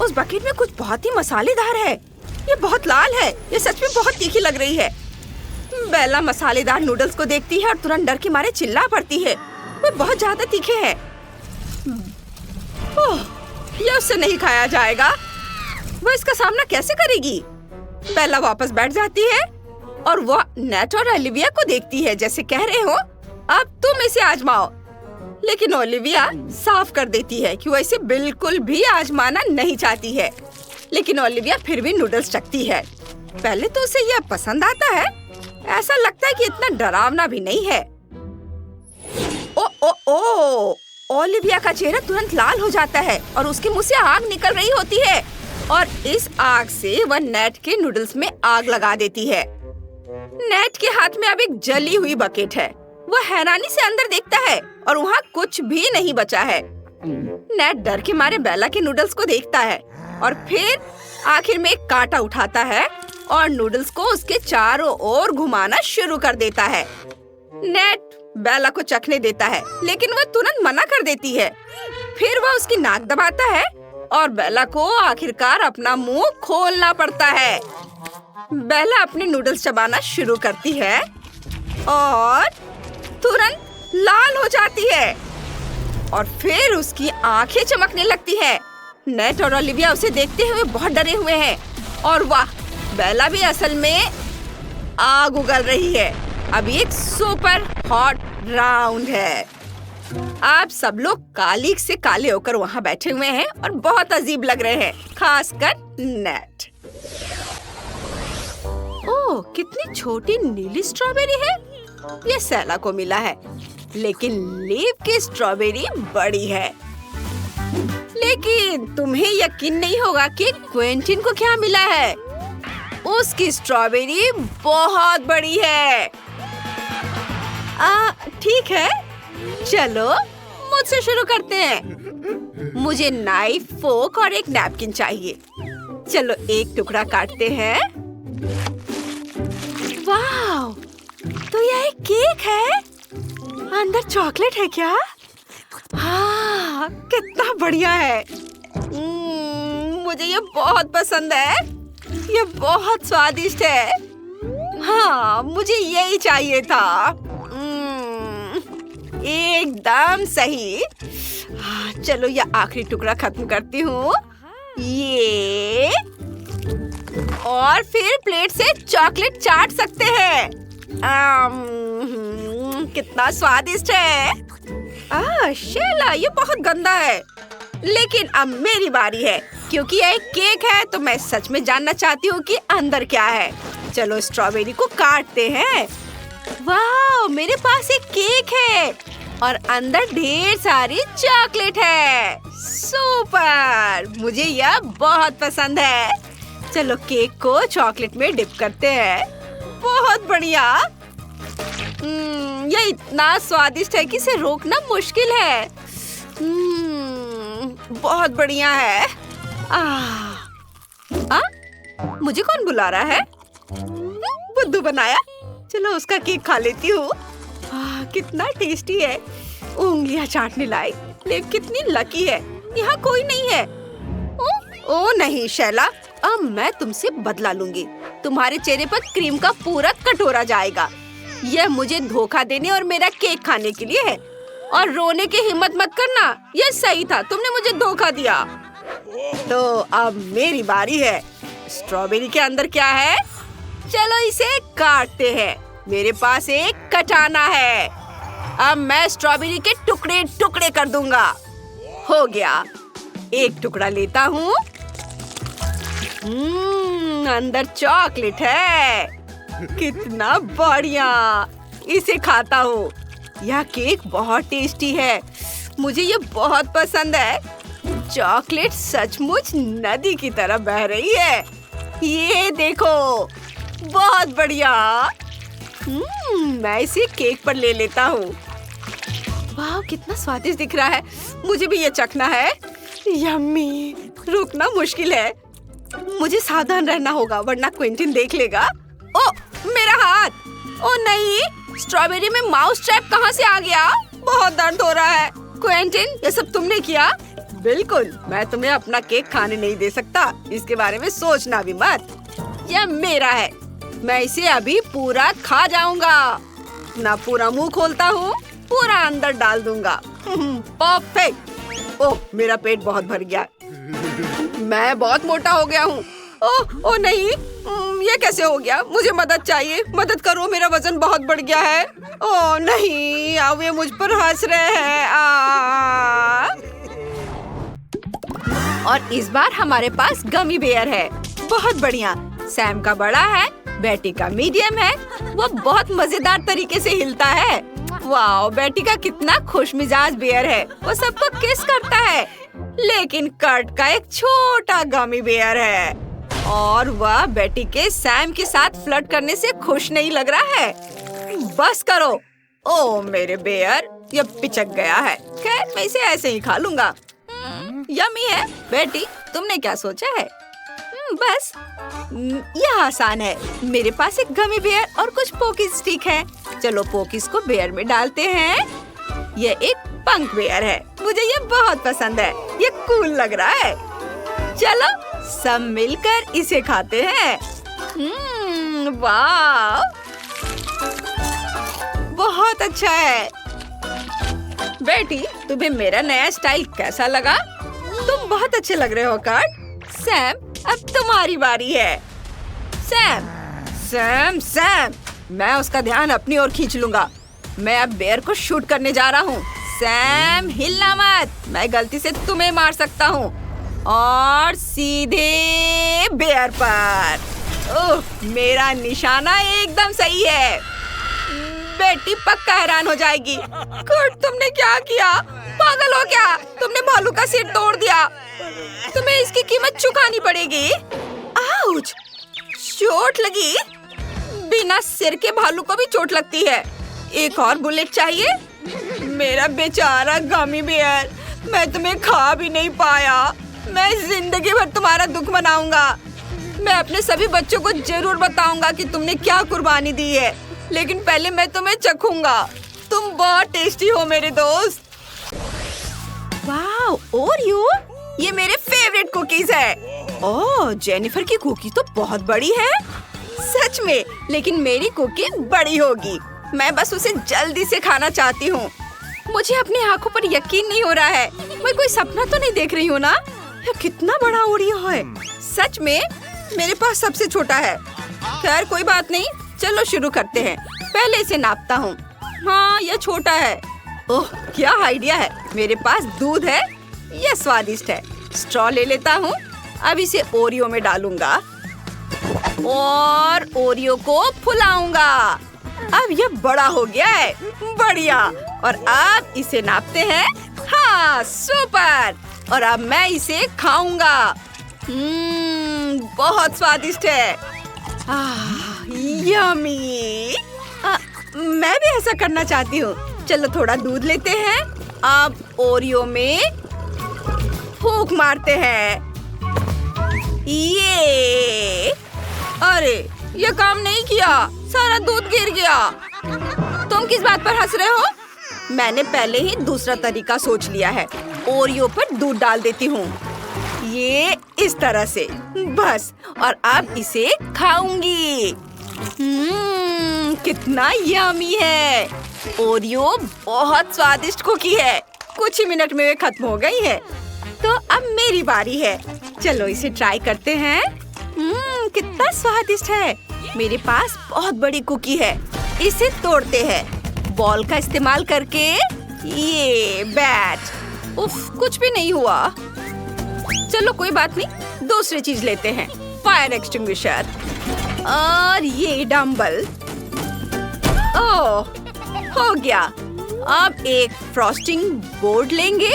उस बकेट में कुछ बहुत ही मसालेदार है। ये बहुत लाल है। ये सच में बहुत तीखी लग रही है। बेला मसालेदार नूडल्स को देखती है और तुरंत डर के मारे चिल्ला पड़ती है। वो बहुत ज्यादा तीखे हैं। ओह, ये उससे नहीं खाया जाएगा। वो इसका सामना कैसे करेगी? बेला वापस बैठ जाती है और वो नेट और ओलिविया को देखती है, जैसे कह रहे हो अब तुम इसे आजमाओ। लेकिन ओलिविया साफ कर देती है कि वो इसे बिल्कुल भी आजमाना नहीं चाहती है। लेकिन ओलिविया फिर भी नूडल्स चखती है। पहले तो उसे यह पसंद आता है। ऐसा लगता है कि इतना डरावना भी नहीं है। ओ ओ ओ, ओलिविया का चेहरा तुरंत लाल हो जाता है और उसके मुंह से आग निकल रही होती है और इस आग से वह नेट के नूडल्स में आग लगा देती है। नेट के हाथ में अब एक जली हुई बकेट है। वह हैरानी से अंदर देखता है और वहाँ कुछ भी नहीं बचा है। नेट डर के मारे बेला के नूडल्स को देखता है और फिर आखिर में एक कांटा उठाता है और नूडल्स को उसके चारों ओर घुमाना शुरू कर देता है। नेट बेला को चखने देता है, लेकिन वह तुरंत मना कर देती है। फिर वह उसकी नाक दबाता है और बेला को आखिरकार अपना मुंह खोलना पड़ता है। बेला अपने नूडल्स चबाना शुरू करती है और तुरंत लाल हो जाती है और फिर उसकी आंखें चमकने लगती है। नेट और ओलिविया उसे देखते हुए बहुत डरे हुए हैं और वाह, बेला भी असल में आग उगल रही है। अभी एक सुपर हॉट राउंड है। आप सब लोग कालीक से काले होकर वहाँ बैठे हुए हैं और बहुत अजीब लग रहे हैं, खासकर नेट। ओह, कितनी छोटी नीली स्ट्रॉबेरी है। ये सेला को मिला है, लेकिन लीव की स्ट्रॉबेरी बड़ी है। लेकिन तुम्हें यकीन नहीं होगा कि क्विंटीन को क्या मिला है। उसकी स्ट्रॉबेरी बहुत बड़ी है। ठीक है, चलो मुझसे शुरू करते हैं। मुझे नाइफ, फोक और एक नैपकिन चाहिए। चलो एक टुकड़ा काटते हैं। वाह, तो यह एक केक है। अंदर चॉकलेट है क्या? हाँ, कितना बढ़िया है। मुझे ये बहुत पसंद है। ये बहुत स्वादिष्ट है। हाँ, मुझे यही चाहिए था। एकदम सही। चलो ये आखिरी टुकड़ा खत्म करती हूँ। ये और फिर प्लेट से चॉकलेट चाट सकते हैं। कितना स्वादिष्ट है। शेला, ये बहुत गंदा है। लेकिन अब मेरी बारी है। क्योंकि यह एक केक है तो मैं सच में जानना चाहती हूँ कि अंदर क्या है। चलो स्ट्रॉबेरी को काटते हैं। वाह, मेरे पास एक केक है और अंदर ढेर सारी चॉकलेट है। सुपर, मुझे यह बहुत पसंद है। चलो केक को चॉकलेट में डिप करते हैं। बहुत बढ़िया। यह इतना स्वादिष्ट है कि इसे रोकना मुश्किल है। बहुत बढ़िया है। मुझे कौन बुला रहा है? बुद्धू बनाया। चलो उसका केक खा लेती हूँ। कितना टेस्टी है। उंगलियां चाटने लायक। लेकिन कितनी लकी है, यहाँ कोई नहीं है। ओ नहीं शैला, अब मैं तुमसे बदला लूंगी। तुम्हारे चेहरे पर क्रीम का पूरा कटोरा जाएगा। यह मुझे धोखा देने और मेरा केक खाने के लिए है। और रोने की हिम्मत मत करना। यह सही था, तुमने मुझे धोखा दिया। तो अब मेरी बारी है। स्ट्रॉबेरी के अंदर क्या है? चलो इसे काटते हैं। मेरे पास एक कटाना है। अब मैं स्ट्रॉबेरी के टुकड़े टुकड़े कर दूंगा। हो गया। एक टुकड़ा लेता हूँ। अंदर चॉकलेट है। कितना बढ़िया। इसे खाता हूँ। यह केक बहुत टेस्टी है। मुझे ये बहुत पसंद है। चॉकलेट सचमुच नदी की तरह बह रही है। ये देखो, बहुत बढ़िया। मैं इसे केक पर ले लेता हूँ। वाह, कितना स्वादिष्ट दिख रहा है। मुझे भी ये चखना है। यम्मी। रुकना मुश्किल है। मुझे सावधान रहना होगा वरना क्विंटीन देख लेगा। ओ, मेरा हाथ। ओ नहीं, स्ट्रॉबेरी में माउस ट्रैप कहाँ से आ गया? बहुत दर्द हो रहा है। क्विंटीन, ये सब तुमने किया? बिल्कुल, मैं तुम्हें अपना केक खाने नहीं दे सकता। इसके बारे में सोचना भी मत। यह मेरा है, मैं इसे अभी पूरा खा जाऊंगा। ना पूरा मुंह खोलता हूँ, पूरा अंदर डाल दूंगा। परफेक्ट। ओह, मेरा पेट बहुत भर गया। मैं बहुत मोटा हो गया हूँ। ओह नहीं, ये कैसे हो गया? मुझे मदद चाहिए, मदद करो, मेरा वजन बहुत बढ़ गया है। ओह नहीं, अब ये मुझ पर हंस रहे हैं। और इस बार हमारे पास गमी बेयर है। बहुत बढ़िया। सैम का बड़ा है, बेटी का मीडियम है। वो बहुत मजेदार तरीके से हिलता है। वाओ, बेटी का कितना खुशमिजाज बेयर है। वो सबको किस करता है। लेकिन कर्ट का एक छोटा गमी बेयर है और वह बेटी के सैम के साथ फ्लर्ट करने से खुश नहीं लग रहा है। बस करो। ओह मेरे बेयर, ये पिचक गया है। खैर, मैं इसे ऐसे ही खा लूंगा। यम्मी है। बेटी, तुमने क्या सोचा है? बस यह आसान है। मेरे पास एक गमी बेयर और कुछ पोकिस स्टिक है। चलो पोकिस को बेयर में डालते हैं। ये एक पंक बेयर है, मुझे ये बहुत पसंद है। ये कूल लग रहा है। चलो सब मिलकर इसे खाते हैं। वाह, बहुत अच्छा है। बेटी, तुम्हें मेरा नया स्टाइल कैसा लगा? तुम बहुत अच्छे लग रहे हो कर्ट। सैम, अब तुम्हारी बारी है। सैम, सैम, सैम, मैं उसका ध्यान अपनी ओर खींच लूंगा। मैं अब बेयर को शूट करने जा रहा हूँ। सैम, हिलना मत, मैं गलती से तुम्हें मार सकता हूँ। और सीधे बेयर पर। ओह, मेरा निशाना एकदम सही है। बेटी पक्का हैरान हो जाएगी। कर्ट, तुमने क्या किया? पागल हो क्या? तुमने भालू का सिर तोड़ दिया। तुम्हें इसकी कीमत चुकानी पड़ेगी। आउच! चोट लगी। बिना सिर के भालू को भी चोट लगती है। एक और बुलेट चाहिए। मेरा बेचारा गमी बेयर, मैं तुम्हें खा भी नहीं पाया। मैं जिंदगी भर तुम्हारा दुख मनाऊंगा। मैं अपने सभी बच्चों को जरूर बताऊंगा कि तुमने क्या कुर्बानी दी है। लेकिन पहले मैं तुम्हें चखूंगा। तुम बहुत टेस्टी हो मेरे दोस्त। वाह, ओरियो, ये मेरे फेवरेट कुकीज है। ओह, जेनिफर की कुकी तो बहुत बड़ी है। सच में, लेकिन मेरी कुकी बड़ी होगी। मैं बस उसे जल्दी से खाना चाहती हूँ। मुझे अपनी आंखों पर यकीन नहीं हो रहा है। मैं कोई सपना तो नहीं देख रही हूँ ना? ये कितना बड़ा ओरियो है। सच में मेरे पास सबसे छोटा है। खैर कोई बात नहीं, चलो शुरू करते हैं। पहले इसे नापता हूँ। हाँ, यह छोटा है। ओह, क्या आइडिया है। मेरे पास दूध है, यह स्वादिष्ट है। स्ट्रॉ ले लेता हूँ। अब इसे ओरियो में डालूंगा और ओरियो को फुलाऊंगा। अब यह बड़ा हो गया है। बढ़िया। और अब इसे नापते हैं। हाँ, सुपर। और अब मैं इसे खाऊंगा। बहुत स्वादिष्ट है। यम्मी। मैं भी ऐसा करना चाहती हूँ। चलो थोड़ा दूध लेते हैं। अब ओरियो में फूंक मारते हैं। ये, अरे ये काम नहीं किया, सारा दूध गिर गया। तुम किस बात पर हंस रहे हो? मैंने पहले ही दूसरा तरीका सोच लिया है। ओरियो पर दूध डाल देती हूँ, ये इस तरह से, बस। और अब इसे खाऊंगी। कितना यम्मी है। ओरियो बहुत स्वादिष्ट कुकी है। कुछ ही मिनट में वे खत्म हो गई है। तो अब मेरी बारी है। चलो इसे ट्राई करते हैं। कितना स्वादिष्ट है। मेरे पास बहुत बड़ी कुकी है। इसे तोड़ते हैं बॉल का इस्तेमाल करके। ये बैट। उफ, कुछ भी नहीं हुआ। चलो कोई बात नहीं, दूसरी चीज लेते हैं। फायर एक्सटिंग्विशर और ये डंबल। ओह, हो गया। अब एक फ्रॉस्टिंग बोर्ड लेंगे,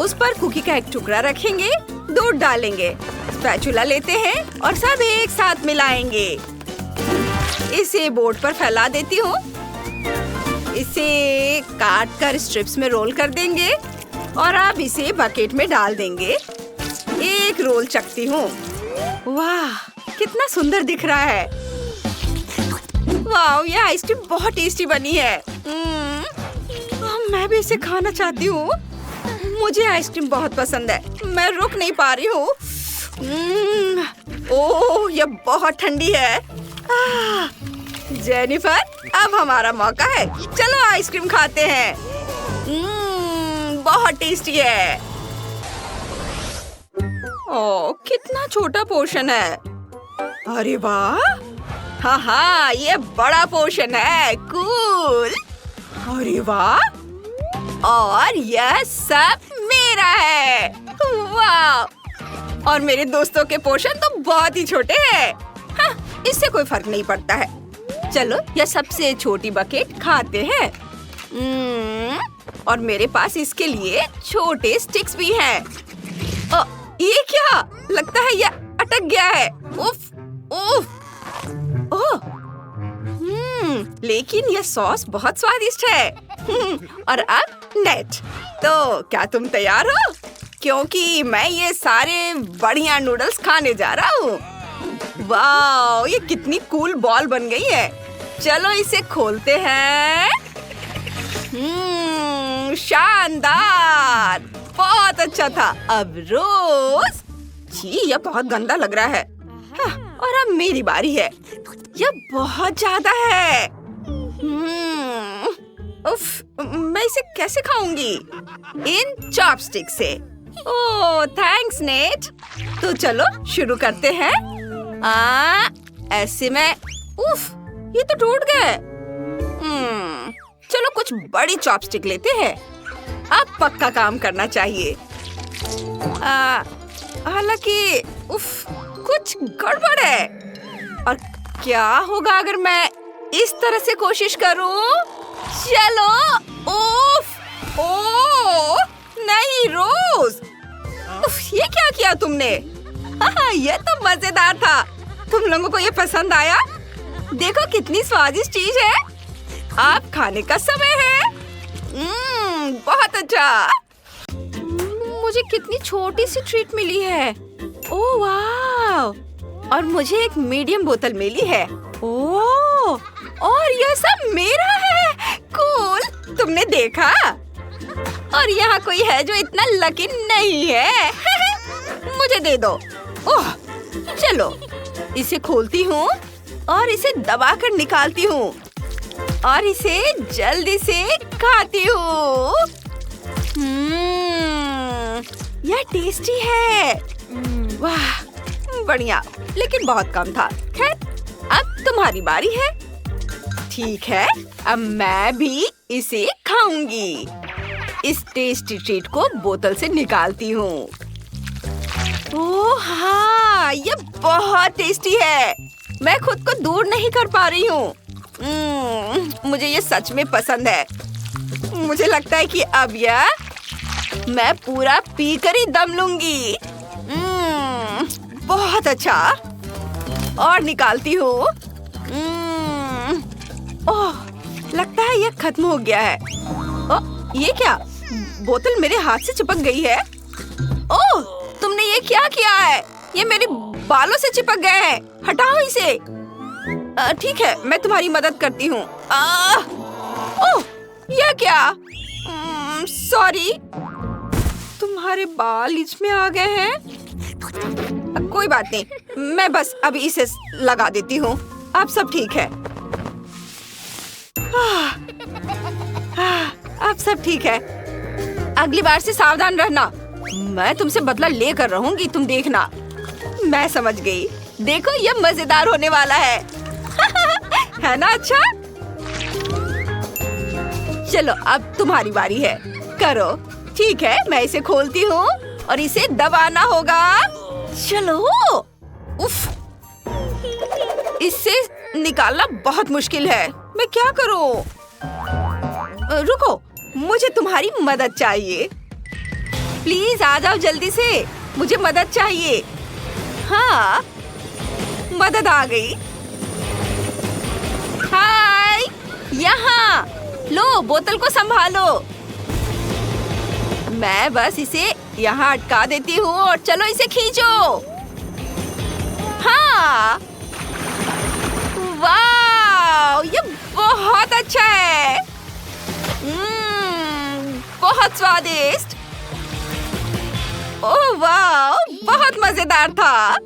उस पर कुकी का एक टुकड़ा रखेंगे, दूध डालेंगे, स्पैचुला लेते हैं और सब एक साथ मिलाएंगे। इसे बोर्ड पर फैला देती हूँ। इसे काट कर स्ट्रिप्स में रोल कर देंगे और अब इसे बकेट में डाल देंगे। एक रोल चखती हूँ। वाह, कितना सुंदर दिख रहा है। वाह, ये आइसक्रीम बहुत टेस्टी बनी है। मैं भी इसे खाना चाहती हूँ। मुझे आइसक्रीम बहुत पसंद है, मैं रुक नहीं पा रही हूँ। ओह, ये बहुत ठंडी है। जेनिफर, अब हमारा मौका है, चलो आइसक्रीम खाते हैं। बहुत टेस्टी है। ओह, कितना छोटा पोर्शन है। अरे वाह, हाँ, ये बड़ा पोर्शन है। कूल। अरे वाह, और यह सब मेरा है। वाह, और मेरे दोस्तों के पोर्शन तो बहुत ही छोटे हैं। हाँ, इससे कोई फर्क नहीं पड़ता है। चलो, यह सबसे छोटी बकेट खाते हैं। और मेरे पास इसके लिए छोटे स्टिक्स भी हैं। ये क्या? लगता है यह अटक गया है। उफ, उफ। ओह, लेकिन यह सॉस बहुत स्वादिष्ट है। और अब नेट। तो क्या तुम तैयार हो? क्योंकि मैं ये सारे बढ़िया नूडल्स खाने जा रहा हूँ। वाह, ये कितनी कूल बॉल बन गई है। चलो इसे खोलते हैं। शानदार, बहुत अच्छा था। अब रोज। छी, यह बहुत गंदा लग रहा है। और अब मेरी बारी है। यह बहुत ज्यादा है। उफ, मैं इसे कैसे खाऊंगी? इन चॉपस्टिक से। ओह, थैंक्स नेट। तो चलो शुरू करते हैं। ऐसे में। उफ, ये तो टूट गए। चलो कुछ बड़ी चॉपस्टिक लेते हैं। अब पक्का काम करना चाहिए। हालांकि उफ, कुछ गड़बड़ है। और क्या होगा अगर मैं इस तरह से कोशिश करूं? चलो। उफ, ओह, नहीं रोज। उफ, ये क्या किया तुमने? ये तो मजेदार था। तुम लोगों को ये पसंद आया? देखो कितनी स्वादिष्ट चीज है। आप खाने का समय है। बहुत अच्छा। मुझे कितनी छोटी सी ट्रीट मिली है। ओह वाह, और मुझे एक मीडियम बोतल मिली है। ओह, और यह सब मेरा है। कूल, तुमने देखा? और यहाँ कोई है जो इतना लकी नहीं है। मुझे दे दो। ओह, चलो इसे खोलती हूँ और इसे दबाकर निकालती हूँ और इसे जल्दी से खाती हूँ। यह टेस्टी है। वाह, बढ़िया, लेकिन बहुत कम था। खैर, अब तुम्हारी बारी है। ठीक है, अब मैं भी इसे खाऊंगी। इस टेस्टी ट्रीट को बोतल से निकालती हूँ। ओह हाँ, ये बहुत टेस्टी है। मैं खुद को दूर नहीं कर पा रही हूँ। मुझे ये सच में पसंद है। मुझे लगता है कि अब यह मैं पूरा पीकर ही दम लूंगी। बहुत अच्छा। और निकालती हूँ। ओह, लगता है यह खत्म हो गया है। ओह, ये क्या? बोतल मेरे हाथ से चिपक गई है। ओह, तुमने ये क्या किया है? ये मेरे बालों से चिपक गए हैं। हटाओ इसे। ठीक है, मैं तुम्हारी मदद करती हूँ। ओह, यह क्या? सॉरी, तुम्हारे बाल इसमें आ गए हैं। कोई बात नहीं, मैं बस अभी इसे लगा देती हूँ। अब सब ठीक है। अब सब ठीक है। अगली बार से सावधान रहना। मैं तुमसे बदला लेकर रहूंगी, तुम देखना। मैं समझ गई। देखो, यह मजेदार होने वाला है। है ना? अच्छा, चलो अब तुम्हारी बारी है। करो। ठीक है, मैं इसे खोलती हूँ और इसे दबाना होगा। चलो। उफ, इससे निकालना बहुत मुश्किल है। मैं क्या करूँ? रुको, मुझे तुम्हारी मदद चाहिए। प्लीज आ जाओ जल्दी से, मुझे मदद चाहिए। हाँ, मदद आ गई। हाय, यहाँ लो, बोतल को संभालो। मैं बस इसे यहाँ अटका देती हूँ और चलो इसे खींचो। हाँ, वाह, ये बहुत अच्छा है। बहुत स्वादिष्ट। ओह वाह, बहुत मजेदार था।